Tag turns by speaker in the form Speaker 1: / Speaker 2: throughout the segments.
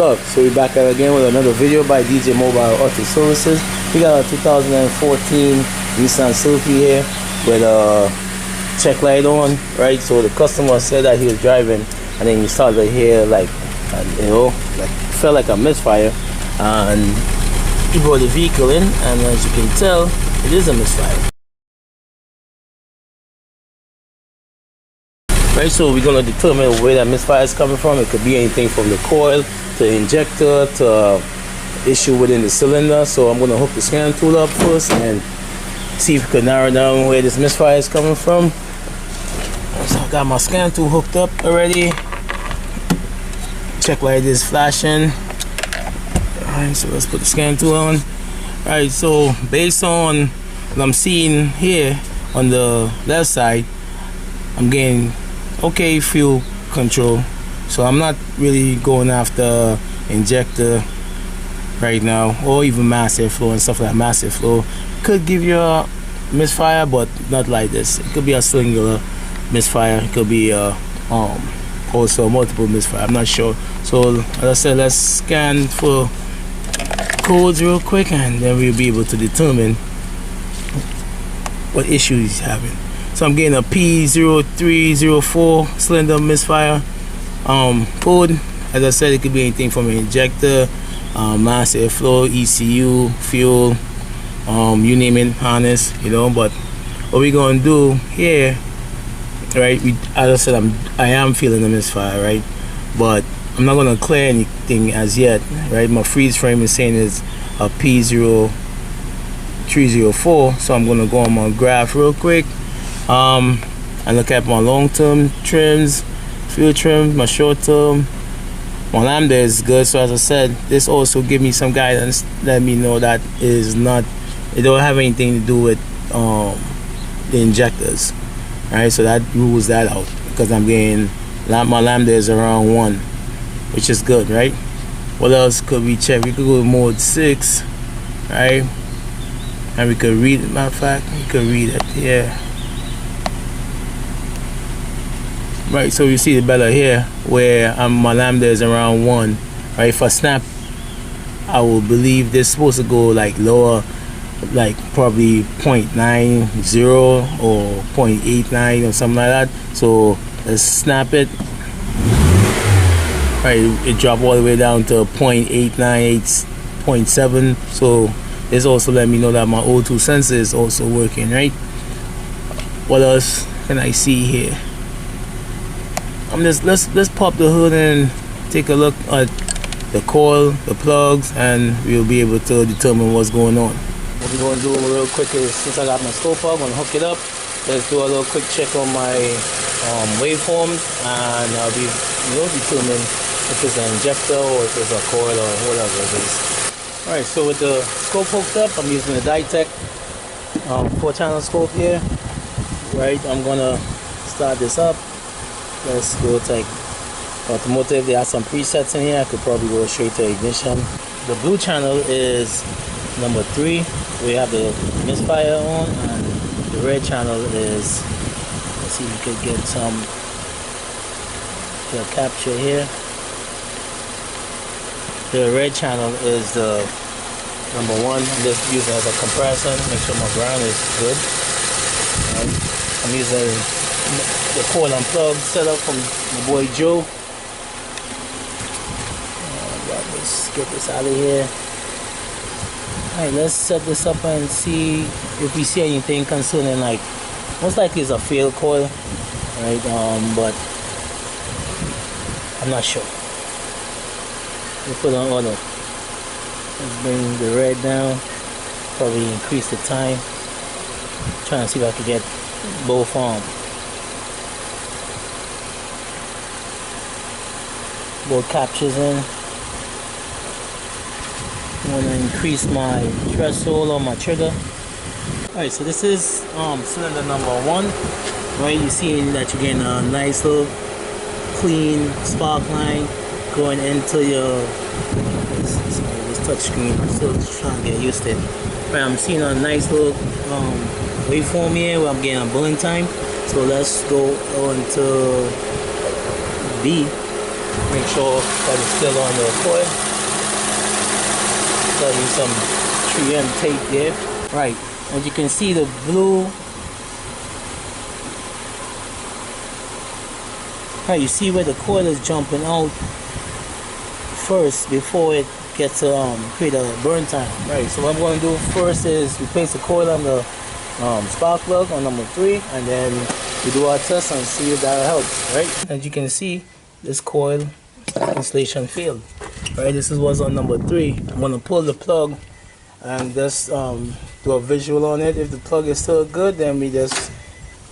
Speaker 1: So we're back at again with another video by DJ Mobile Auto Services. We got a 2014 Nissan Slyphy here with a check light on, right? So the customer said that he was driving and then he started to hear like felt like a misfire, and he brought the vehicle in, and as you can tell, it is a misfire. Right, so we're going to determine where that misfire is coming from. It could be anything from the coil to the injector to issue within the cylinder. So I'm going to hook the scan tool up first and see if we can narrow down where this misfire is coming from. So I got my scan tool hooked up already. Check light is flashing. Alright, so let's put the scan tool on. Alright, so based on what I'm seeing here on the left side, I'm getting okay fuel control, so I'm not really going after injector right now, or even mass airflow and stuff like that. Mass airflow could give you a misfire, but not like this. It could be a singular misfire, it could be also multiple misfire, I'm not sure. So as I said, let's scan for codes real quick and then we'll be able to determine what issue he's having. So I'm getting a P0304 cylinder misfire code. As I said, it could be anything from an injector, mass airflow, ECU, fuel, you name it, harness, you know. But what we're gonna do here, right? As I said, I am feeling a misfire, right? But I'm not gonna clear anything as yet, right? My freeze frame is saying it's a P0304, so I'm gonna go on my graph real quick. And look at my long-term trims, fuel trim, my short-term. My lambda is good, so as I said, this also give me some guidance, let me know that it don't have anything to do with the injectors. Alright, so that rules that out, because I'm getting, my lambda is around 1, which is good, right? What else could we check? We could go to mode 6, right? And we could read it, matter of fact, we could read it here. Right, so you see the better here where my lambda is around 1. Right, if I snap, I will believe this is supposed to go like lower, like probably 0.90 or 0.89 or something like that. So let's snap it. Right, it dropped all the way down to 0.898, 0.7. So this also let me know that my O2 sensor is also working, right? What else can I see here? Let's pop the hood and take a look at the coil, the plugs, and we'll be able to determine what's going on. What we're going to do real quick is, since I got my scope up, I'm going to hook it up. Let's do a little quick check on my waveforms, and I'll be determine if it's an injector or if it's a coil or whatever it is. Alright, so with the scope hooked up, I'm using the Ditech 4-channel scope here. Right, I'm going to start this up. Let's go to like automotive. They have some presets in here. I could probably go straight to ignition. The blue channel is number 3. We have the misfire on, and the red channel is, let's see if we could get some capture here. The red channel is the number 1. I'm just using it as a comparison, make sure my ground is good. I'm using the coil and plug setup from my boy Joe. Let's get this out of here. Alright, let's set this up and see if we see anything concerning, like, most likely it's a failed coil, right? But I'm not sure. We'll put on auto. Let's bring the red down. Probably increase the time. Trying to see if I can get both captures in. I want to increase my threshold on my trigger. Alright, so this is cylinder number 1. Right, you see that you're getting a nice little clean spark line going into your this touch screen. Still trying to get used to it. Right, I'm seeing a nice little waveform here where I'm getting a bulling time. So let's go on to B. Make sure that it's still on the coil. There'll be some 3M tape there. Right, as you can see, the blue. Right, you see where the coil is jumping out first before it gets to create a burn time. Right, so what I'm going to do first is replace the coil on the spark plug on number 3, and then we do our test and see if that helps. Right, as you can see, this coil installation failed. Right, this is what's on number 3. I'm going to pull the plug and just do a visual on it. If the plug is still good, then we just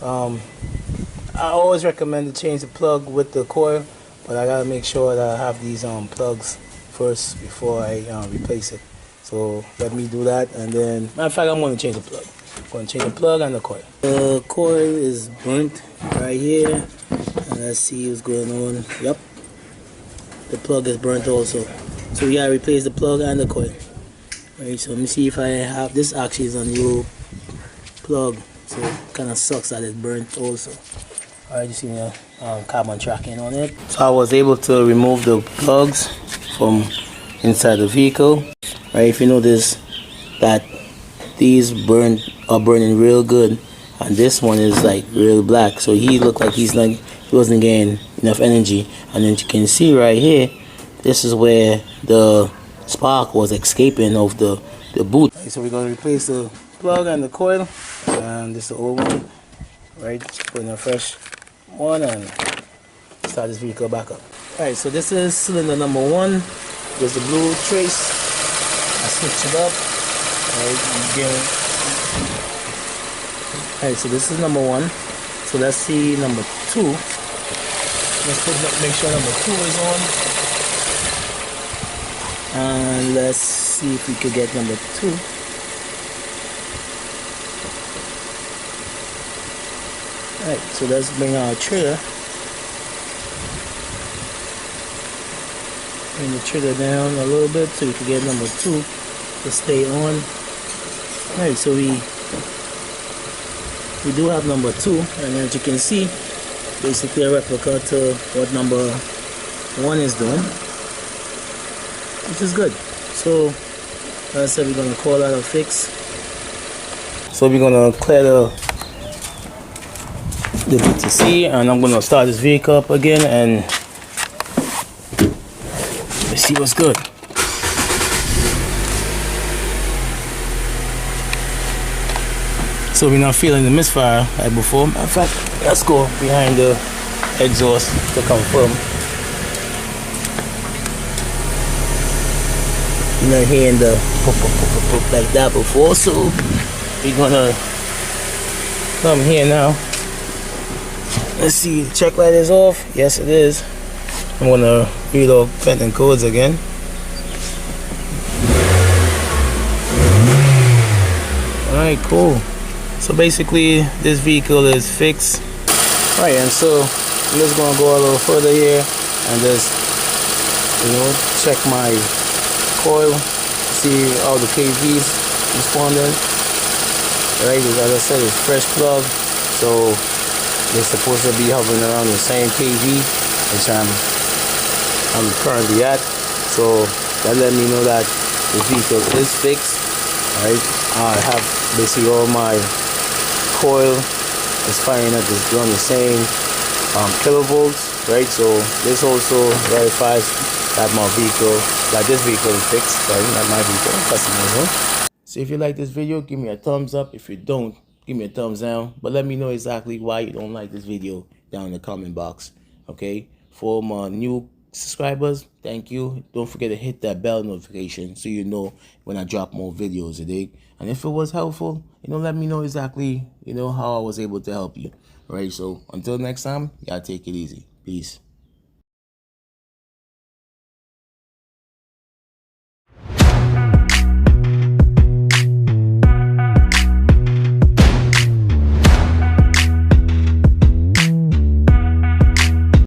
Speaker 1: I always recommend to change the plug with the coil, but I gotta make sure that I have these plugs first before I replace it. So let me do that, and then matter of fact, I'm going to change the plug. I'm going to change the plug and the coil. The coil is burnt right here, and let's see what's going on. Yep, the plug is burnt also. So we gotta replace the plug and the coil. Right, so let me see if I have this. Actually is a new plug, so it kind of sucks that it's burnt also. Alright, you see the carbon tracking on it. So I was able to remove the plugs from inside the vehicle. Right, if you notice that these are burning real good, and this one is like real black. So he looked like he wasn't getting enough energy. And then you can see right here, this is where the spark was escaping of the boot. Right, so we're going to replace the plug and the coil, and this is the old one. Right, just put in a fresh one and start this vehicle back up. Alright, so this is cylinder number 1. There's the blue trace. I switched it up. Alright, so this is number 1. So let's see number 2. Let's make sure number 2 is on. And let's see if we could get number 2. Alright, so let's bring our trailer. Bring the trailer down a little bit so we can get number 2 to stay on. Alright, so we do have number 2, and as you can see, basically a replica to what number 1 is doing, which is good. So as I said, we're gonna call that a fix. So we're gonna clear the BTC, and I'm gonna start this vehicle up again and let's see what's good. So we're not feeling the misfire like before. In fact, let's go behind the exhaust to confirm. You're not hearing the pop, pop, pop, pop, pop like that before, so we're gonna come here now. Let's see, the check light is off. Yes, it is. I'm gonna read off pending codes again. Alright, cool. So basically, this vehicle is fixed. Alright, and so I'm just gonna go a little further here and just, check my coil, see how the KV's responding. Right, as I said, it's fresh plug, so they're supposed to be hovering around the same KV which I'm currently at. So that let me know that the vehicle is fixed. Right, I have basically all my coil is firing at this on the same kilovolts. Right, so this also verifies that this vehicle is fixed. Sorry, not my vehicle, customer's one. So if you like this video, give me a thumbs up. If you don't, give me a thumbs down, but let me know exactly why you don't like this video down in the comment box. Okay, for my new subscribers, thank you. Don't forget to hit that bell notification so you know when I drop more videos a day. And if it was helpful, let me know exactly how I was able to help you. All right, so until next time, y'all take it easy. Peace.